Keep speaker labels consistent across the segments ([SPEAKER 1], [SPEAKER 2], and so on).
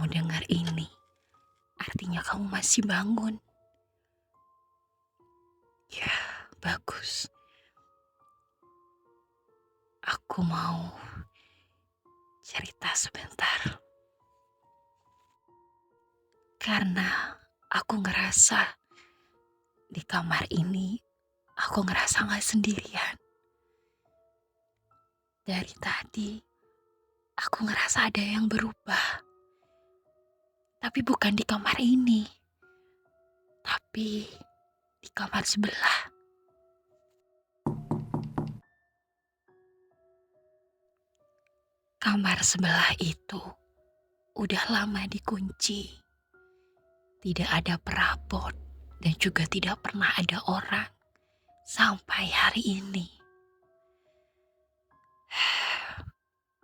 [SPEAKER 1] kamu dengar ini, artinya kamu masih bangun. Ya, bagus. Aku mau cerita sebentar. Karena aku ngerasa di kamar ini, aku ngerasa gak sendirian. Dari tadi, aku ngerasa ada yang berubah. Tapi bukan di kamar ini, tapi di kamar sebelah. Kamar sebelah itu udah lama dikunci. Tidak ada perabot dan juga tidak pernah ada orang sampai hari ini.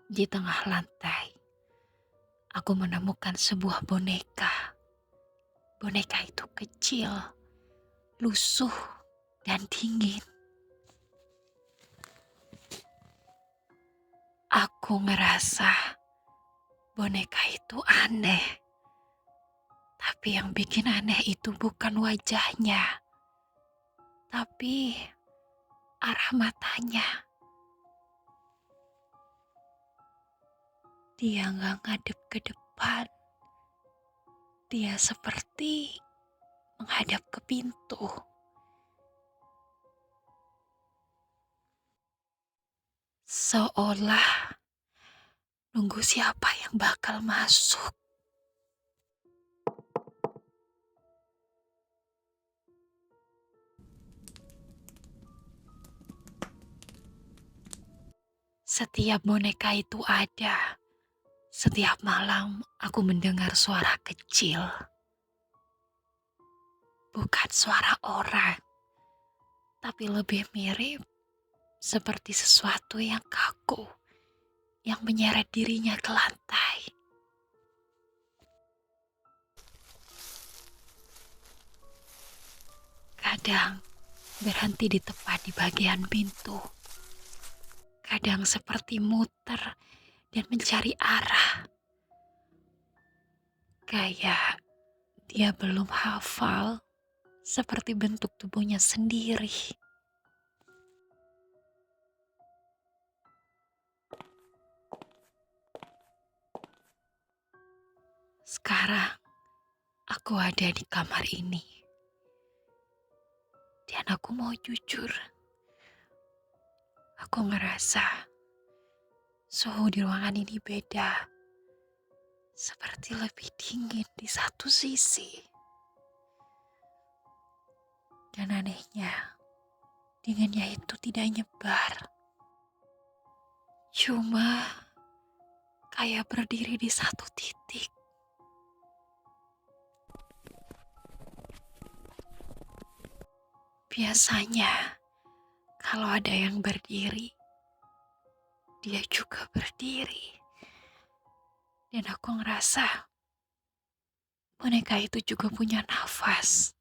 [SPEAKER 1] Di tengah lantai, aku menemukan sebuah boneka. Boneka itu kecil, lusuh, dan dingin. Aku ngerasa boneka itu aneh. Tapi yang bikin aneh itu bukan wajahnya, tapi arah matanya. Dia gak ngadep ke depan. Dia seperti menghadap ke pintu. Seolah nunggu siapa yang bakal masuk. Setiap boneka itu ada. Setiap malam aku mendengar suara kecil. Bukan suara orang, tapi lebih mirip seperti sesuatu yang kaku, yang menyeret dirinya ke lantai. Kadang berhenti di tepat di bagian pintu. Kadang seperti muter dan mencari arah. Kayak dia belum hafal seperti bentuk tubuhnya sendiri. Sekarang aku ada di kamar ini. Dan aku mau jujur. Aku ngerasa suhu di ruangan ini beda. Seperti lebih dingin di satu sisi. Dan anehnya, dinginnya itu tidak nyebar. Cuma kayak berdiri di satu titik. Biasanya, kalau ada yang berdiri, dia juga berdiri. Dan aku ngerasa boneka itu juga punya nafas.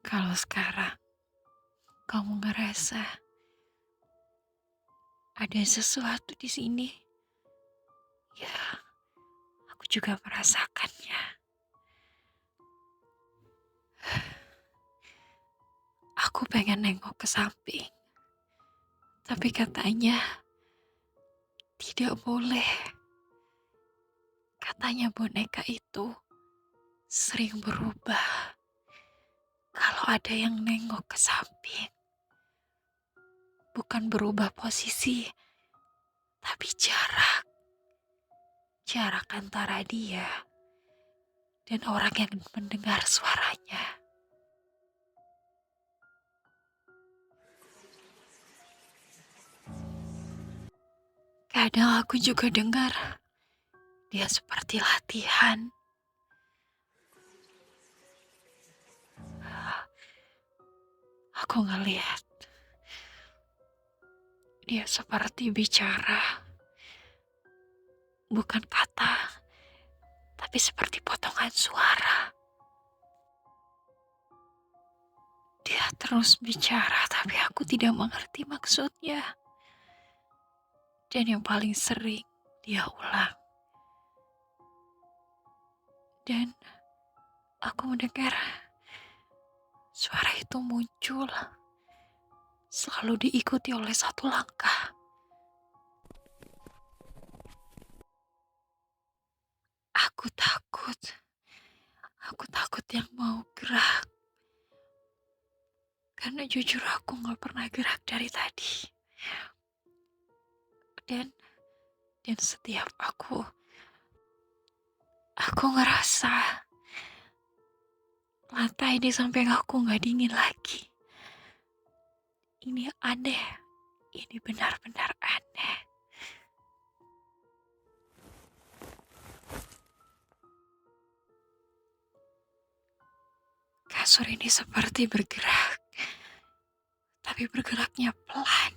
[SPEAKER 1] Kalau sekarang kamu ngerasa ada sesuatu di sini, ya, aku juga merasakannya. Aku pengen nengok ke samping, tapi katanya tidak boleh. Katanya boneka itu sering berubah kalau ada yang nengok ke samping. Bukan berubah posisi, tapi jarak. Jarak antara dia dan orang yang mendengar suaranya. Kadang aku juga dengar dia seperti latihan. Aku ngeliat dia seperti bicara. Bukan kata, tapi seperti potongan suara. Dia terus bicara, tapi aku tidak mengerti maksudnya. Dan yang paling sering, dia ulang. Dan aku mendengar suara itu muncul, selalu diikuti oleh satu langkah. Aku takut. Aku takut yang mau gerak. Karena jujur aku gak pernah gerak dari tadi. Dan setiap aku ngerasa lantai di samping aku gak dingin lagi. Ini aneh. Ini benar-benar aneh. Kasur ini seperti bergerak. Tapi bergeraknya pelan.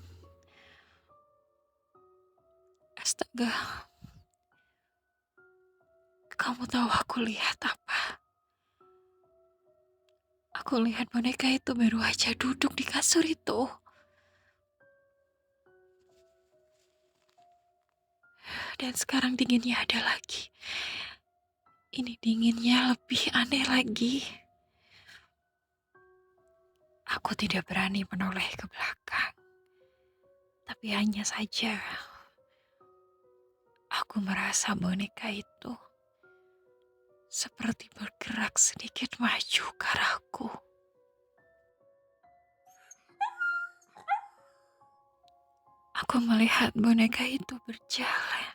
[SPEAKER 1] Astaga. Kamu tahu aku lihat apa? Aku lihat boneka itu baru aja duduk di kasur itu. Dan sekarang dinginnya ada lagi. Ini dinginnya lebih aneh lagi. Aku tidak berani menoleh ke belakang. Tapi hanya saja aku merasa boneka itu seperti bergerak sedikit maju ke arahku. Aku melihat boneka itu berjalan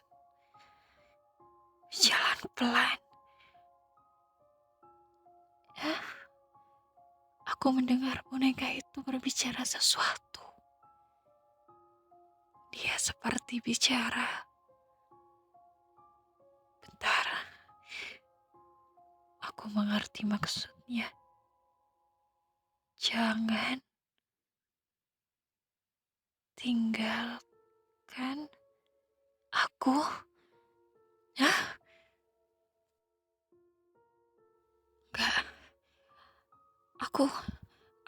[SPEAKER 1] pelan. Aku mendengar boneka itu berbicara sesuatu. Dia seperti bicara. Bentar. Aku mengerti maksudnya. Jangan tinggalkan aku. Hah? Enggak.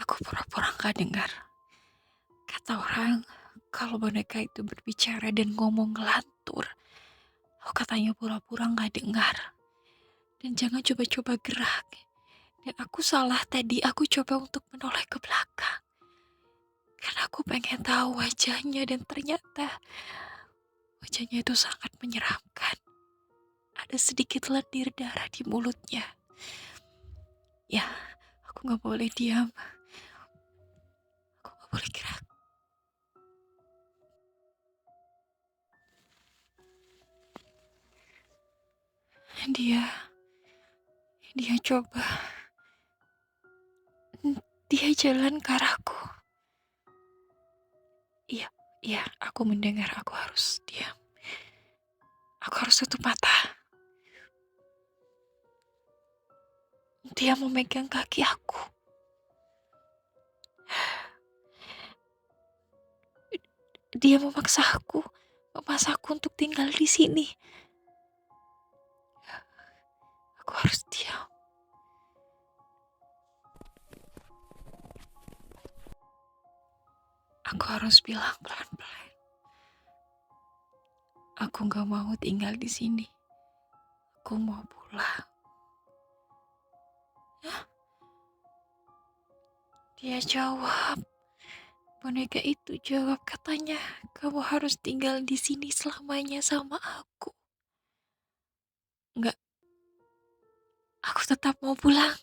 [SPEAKER 1] Aku pura-pura gak dengar. Kata orang, kalau boneka itu berbicara dan ngomong ngelantur, aku katanya pura-pura gak dengar. Dan jangan coba-coba gerak. Dan aku salah tadi, aku coba untuk menoleh ke belakang. Karena aku pengen tahu wajahnya dan ternyata wajahnya itu sangat menyeramkan. Ada sedikit lendir darah di mulutnya. Ya, aku gak boleh diam. Aku gak boleh gerak. Dia coba. Dia jalan ke arahku. Iya, aku mendengar. Aku harus diam. Aku harus tutup mata. Dia memegang kaki aku. Dia memaksa aku untuk tinggal di sini. Aku harus diam. Aku harus bilang pelan-pelan. Aku gak mau tinggal di sini. Aku mau pulang. Hah? Dia jawab. Boneka itu jawab, katanya, kamu harus tinggal di sini selamanya sama aku. Enggak. Aku tetap mau pulang.